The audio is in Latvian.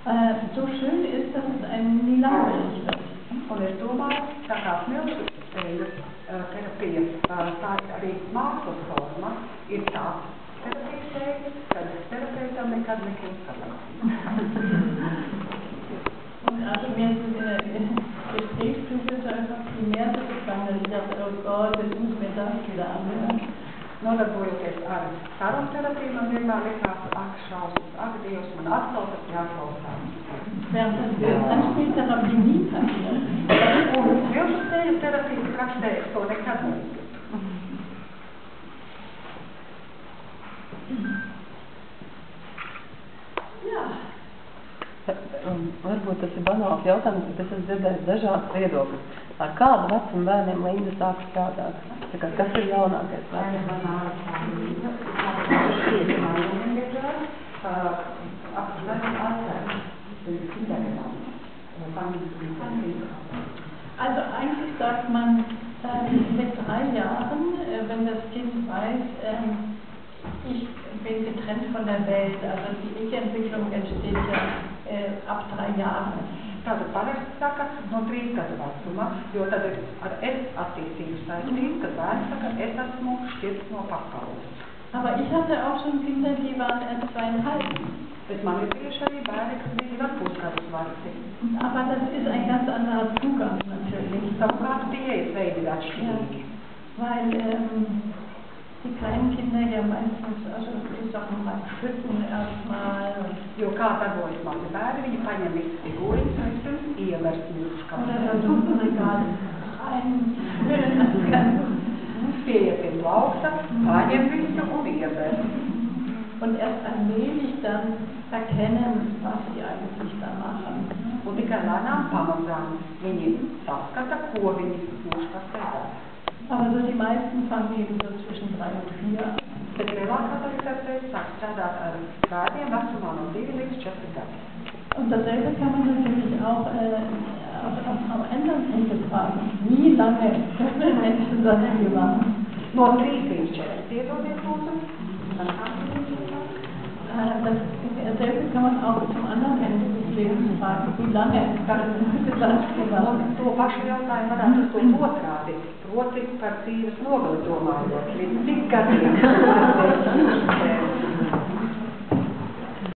So schön ist, dass es einem nie langweilig wird. Un es domāju, tā kā smilšu terapija, tā arī mākslas forma ir tā terapijas veids, kad terapeitam nekad nekļūst salāks. Und also mir ist in der Gesprächsstufe einfach viel mehr so gefallen, dass ich dachte, oh Gott, jetzt muss mir das wieder anhören. Nodarbojoties ar sarunterapiju, man vienmēr likās, ak, šausmas, ak, Dievs, man atkal tas jāklausās. Während das Anspieltherapie nie passiert. Un smilšu terapijas praksē to nekad nejūtu. Jā. Varbūt tas ir banāls jautājums, bet es esmu dzirdējis dažādas viedokļas. Ar kādu vecumu bērniem Linda sāk strādāt? Kas ir jaunākais vecums? Also eigentlich sagt man mit 3 Jahren, wenn das Kind weiß, ich bin getrennt von der Welt, also die Ich-Entwicklung entsteht ja ab 3 Jahren. Tātad parasti saka no 3 gadu vecuma, jo tad ir ar es attīstības saistība, kad bērns saka, es esmu šķirts no pasaules. Aber ich hatte auch schon Kinder, die waren erst 2,5. Bet man ir bijuši arī bērni, kas bija 2,5 gadus veci. Aber das ist ein ganz anderer Zugang natürlich. Savukārt pieejas veidi ir atšķirīgi. Weil die kleinen Kinder ja meistens, also ich sag mal, schütten erstmal. Jo kā darbojas mazi bērni, viņi paņem visas figūriņas un vispirms ievērst milškā. Oder da so ein Regal rein. Pieiet pie plaukta, paņem visu un ievērst. Und erst allmählich dann erkennen, was sie eigentlich da machen. Un tikai lēnām pamazām viņi saskata, ko viņi milškastē dara. Aber so die meisten fangen eben so zwischen 3 und 4 an. Bet lielākā terapija sāk strādāt ar bērniem vecumā no 2 līdz 4 gadiem. Und dasselbe kann man natürlich auch am Elternhilfe fragen. Wie lange können Menschen das hier machen? No 3 līdz 4 piedodiet lūdzu. Dasselbe kann man auch zum anderen Ende des Lebens fragen. Wie lange können Sie das hier machen? To pašu jautājumu varētu uzdot otrādi. Proti par dzīves nogali domājot, līdz cik gadiem